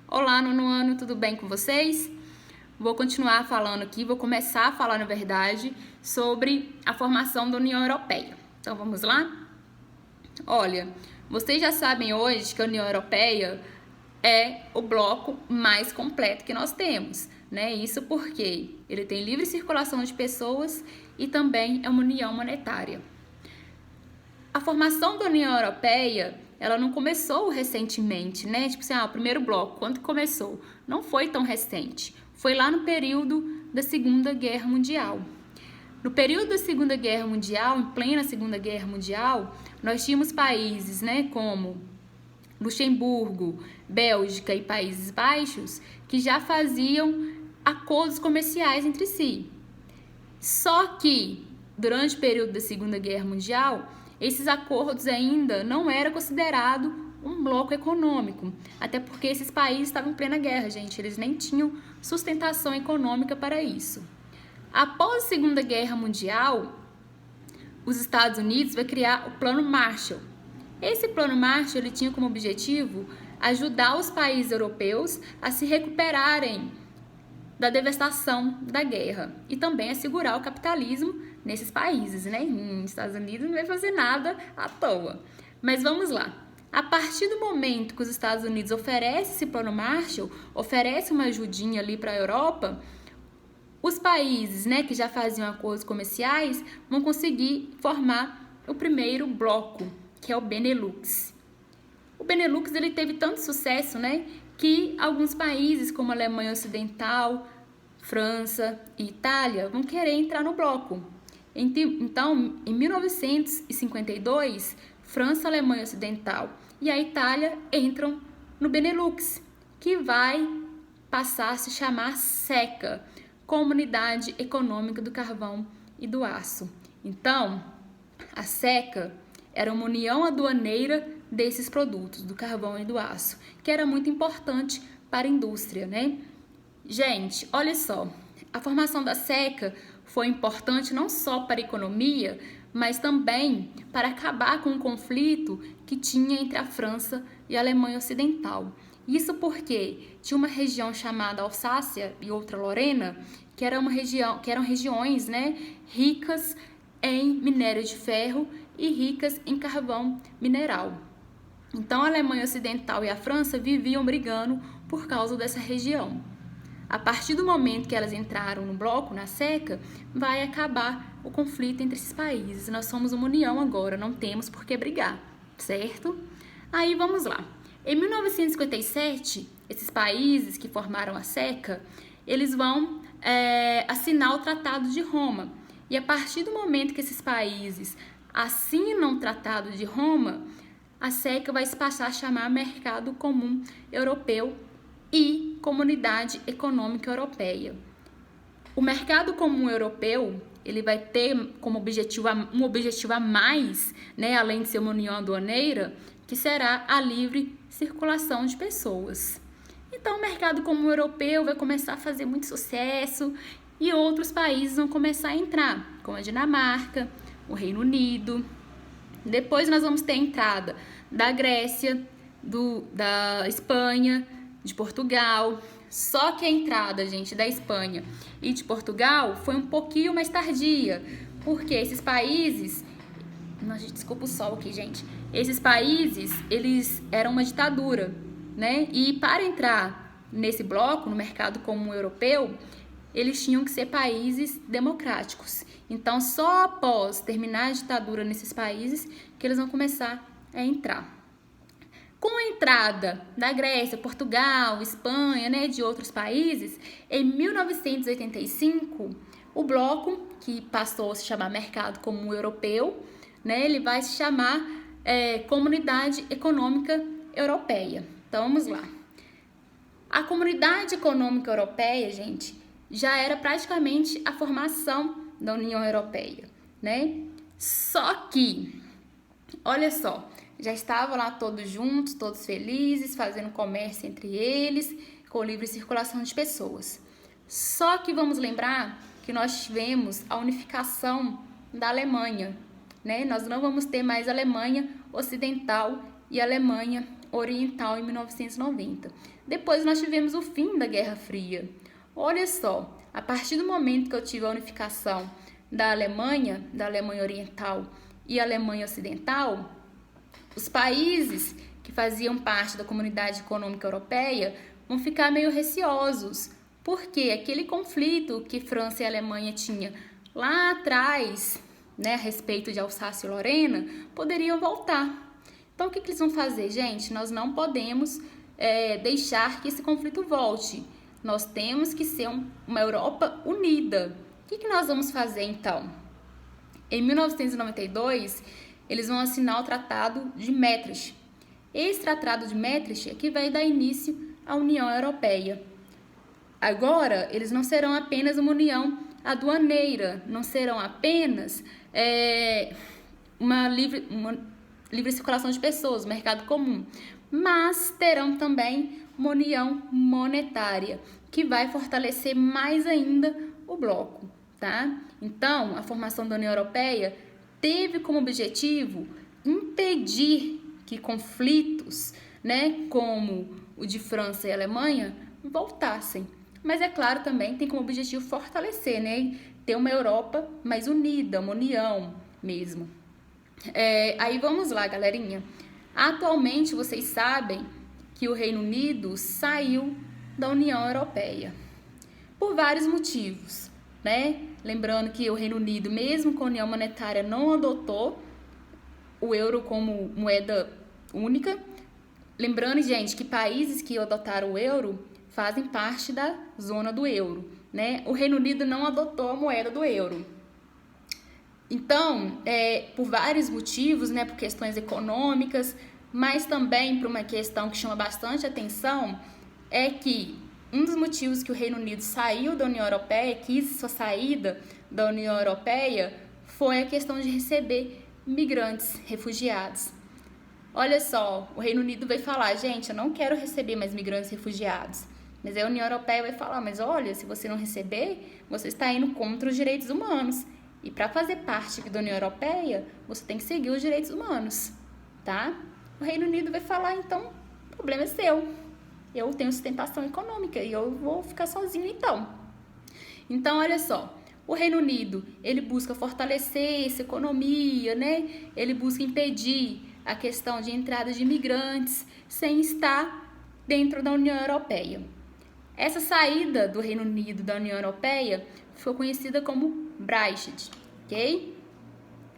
Olá, nono ano, tudo bem com vocês? Vou continuar falando aqui, vou começar a falar, na verdade, sobre a formação da União Europeia. Então, vamos lá? Olha, vocês já sabem hoje que a União Europeia é o bloco mais completo que nós temos, né? Isso porque ele tem livre circulação de pessoas e também é uma união monetária. A formação da União Europeia, ela não começou recentemente, né? Tipo assim, o primeiro bloco, quando começou? Não foi tão recente. Foi lá no período da Segunda Guerra Mundial. No período da Segunda Guerra Mundial, em plena Segunda Guerra Mundial, nós tínhamos países, né, como Luxemburgo, Bélgica e Países Baixos, que já faziam acordos comerciais entre si. Só que, durante o período da Segunda Guerra Mundial, esses acordos ainda não eram considerados um bloco econômico, até porque esses países estavam em plena guerra, gente, eles nem tinham sustentação econômica para isso. Após a Segunda Guerra Mundial, os Estados Unidos vai criar o Plano Marshall. Esse Plano Marshall ele tinha como objetivo ajudar os países europeus a se recuperarem da devastação da guerra e também assegurar o capitalismo nesses países, né? Nos Estados Unidos não vai fazer nada à toa. Mas vamos lá. A partir do momento que os Estados Unidos oferecem esse Plano Marshall, oferece uma ajudinha ali para a Europa, os países, né, que já faziam acordos comerciais vão conseguir formar o primeiro bloco, que é o Benelux. O Benelux ele teve tanto sucesso, né, que alguns países como a Alemanha Ocidental, França e Itália vão querer entrar no bloco. Então, em 1952, França, Alemanha Ocidental e a Itália entram no Benelux, que vai passar a se chamar CECA, Comunidade Econômica do Carvão e do Aço. Então, a CECA era uma união aduaneira desses produtos, do carvão e do aço, que era muito importante para a indústria, né? Gente, olha só, a formação da CECA foi importante não só para a economia, mas também para acabar com o conflito que tinha entre a França e a Alemanha Ocidental. Isso porque tinha uma região chamada Alsácia e outra Lorena, que eram regiões, né, ricas em minério de ferro e ricas em carvão mineral. Então, a Alemanha Ocidental e a França viviam brigando por causa dessa região. A partir do momento que elas entraram no bloco, na CECA, vai acabar o conflito entre esses países. Nós somos uma união agora, não temos por que brigar, certo? Aí, vamos lá. Em 1957, esses países que formaram a CECA, eles vão assinar o Tratado de Roma. E a partir do momento que esses países assinam o Tratado de Roma, a CECA vai se passar a chamar Mercado Comum Europeu e Comunidade Econômica Europeia. O Mercado Comum Europeu, ele vai ter como objetivo um objetivo a mais, né, além de ser uma união aduaneira, que será a livre circulação de pessoas. Então, o Mercado Comum Europeu vai começar a fazer muito sucesso e outros países vão começar a entrar, como a Dinamarca, o Reino Unido. Depois nós vamos ter a entrada da Grécia, da Espanha, de Portugal. Só que a entrada, gente, da Espanha e de Portugal foi um pouquinho mais tardia, porque esses países... Nossa, desculpa o sol aqui, gente. Esses países, eles eram uma ditadura, né? E para entrar nesse bloco, no Mercado Comum Europeu, eles tinham que ser países democráticos. Então, só após terminar a ditadura nesses países que eles vão começar a entrar. Com a entrada da Grécia, Portugal, Espanha, né, de outros países, em 1985, o bloco, que passou a se chamar Mercado Comum Europeu, né, ele vai se chamar Comunidade Econômica Europeia. Então, vamos lá. A Comunidade Econômica Europeia, gente, já era praticamente a formação da União Europeia, né? Só que, olha só, já estavam lá todos juntos, todos felizes, fazendo comércio entre eles, com livre circulação de pessoas. Só que vamos lembrar que nós tivemos a unificação da Alemanha, né? Nós não vamos ter mais Alemanha Ocidental e Alemanha Oriental em 1990. Depois nós tivemos o fim da Guerra Fria. Olha só, a partir do momento que eu tive a unificação da Alemanha Oriental e Alemanha Ocidental, os países que faziam parte da Comunidade Econômica Europeia vão ficar meio receosos, porque aquele conflito que França e Alemanha tinham lá atrás, né, a respeito de Alsácia e Lorena, poderiam voltar. Então, o que eles vão fazer, gente? Nós não podemos deixar que esse conflito volte. Nós temos que ser uma Europa unida. O que nós vamos fazer, então? Em 1992, eles vão assinar o Tratado de Maastricht. Esse Tratado de Maastricht é que vai dar início à União Europeia. Agora, eles não serão apenas uma união aduaneira, não serão apenas uma livre circulação de pessoas, mercado comum, mas terão também uma união monetária, que vai fortalecer mais ainda o bloco, tá? Então, a formação da União Europeia teve como objetivo impedir que conflitos, né, como o de França e Alemanha, voltassem. Mas é claro, também tem como objetivo fortalecer, né, ter uma Europa mais unida, uma união mesmo. Aí vamos lá, galerinha. Atualmente, vocês sabem que o Reino Unido saiu da União Europeia por vários motivos, né? Lembrando que o Reino Unido, mesmo com a União Monetária, não adotou o euro como moeda única. Lembrando, gente, que países que adotaram o euro fazem parte da zona do euro, né? O Reino Unido não adotou a moeda do euro. Então, por vários motivos, né, por questões econômicas, mas também por uma questão que chama bastante atenção, é que um dos motivos que o Reino Unido saiu da União Europeia, quis sua saída da União Europeia, foi a questão de receber migrantes, refugiados. Olha só, o Reino Unido vai falar, gente, eu não quero receber mais migrantes refugiados. Mas a União Europeia vai falar, mas olha, se você não receber, você está indo contra os direitos humanos. E para fazer parte da União Europeia, você tem que seguir os direitos humanos, tá? O Reino Unido vai falar, então, o problema é seu. Eu tenho sustentação econômica e eu vou ficar sozinho, então. Então, olha só, o Reino Unido, ele busca fortalecer essa economia, né? Ele busca impedir a questão de entrada de imigrantes sem estar dentro da União Europeia. Essa saída do Reino Unido da União Europeia foi conhecida como Brexit, ok?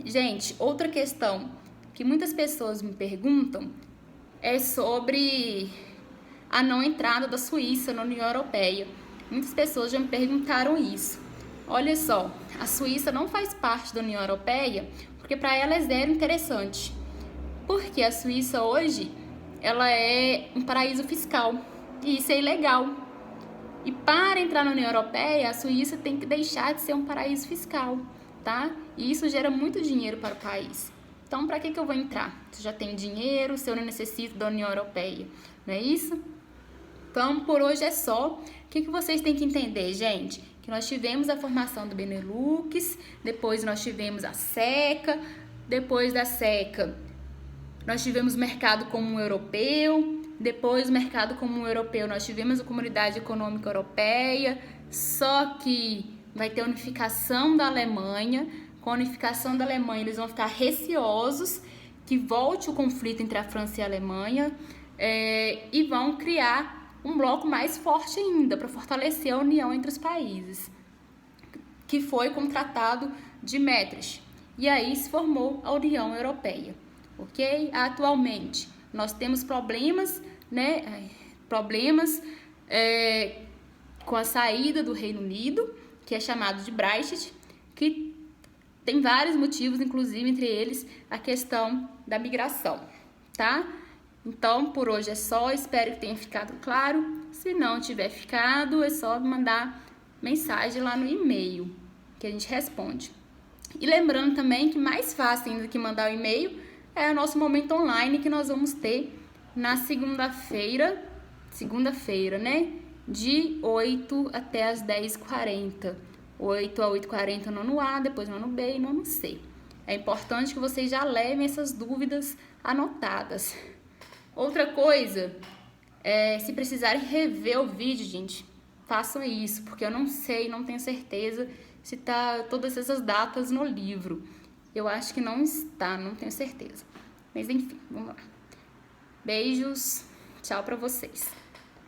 Gente, outra questão que muitas pessoas me perguntam é sobre a não entrada da Suíça na União Europeia. Muitas pessoas já me perguntaram isso. Olha só, a Suíça não faz parte da União Europeia porque para ela é zero interessante. Porque a Suíça hoje, ela é um paraíso fiscal e isso é ilegal. E para entrar na União Europeia, a Suíça tem que deixar de ser um paraíso fiscal, tá? E isso gera muito dinheiro para o país. Então, para que eu vou entrar? Se eu já tenho dinheiro, se eu não necessito da União Europeia, não é isso? Então, por hoje é só. O que vocês têm que entender, gente? Que nós tivemos a formação do Benelux, depois nós tivemos a SECA, depois da SECA nós tivemos o mercado comum europeu, depois do mercado comum europeu nós tivemos a Comunidade Econômica Europeia, só que vai ter a unificação da Alemanha. Com a unificação da Alemanha eles vão ficar receosos que volte o conflito entre a França e a Alemanha e vão criar um bloco mais forte ainda para fortalecer a união entre os países, que foi com o Tratado de Maastricht. E aí se formou a União Europeia, ok? Atualmente nós temos problemas, né? Com a saída do Reino Unido, que é chamado de Brexit, que tem vários motivos, inclusive entre eles a questão da migração, tá? Então, por hoje é só, espero que tenha ficado claro. Se não tiver ficado, é só mandar mensagem lá no e-mail, que a gente responde. E lembrando também que mais fácil ainda que mandar o e-mail é o nosso momento online que nós vamos ter na segunda-feira, né? De 8 até as 10h40. 8 a 8h40 nono A, depois nono B e nono C. É importante que vocês já levem essas dúvidas anotadas. Outra coisa, se precisarem rever o vídeo, gente, façam isso, porque eu não sei, não tenho certeza se tá todas essas datas no livro. Eu acho que não está, não tenho certeza. Mas enfim, vamos lá. Beijos, tchau pra vocês.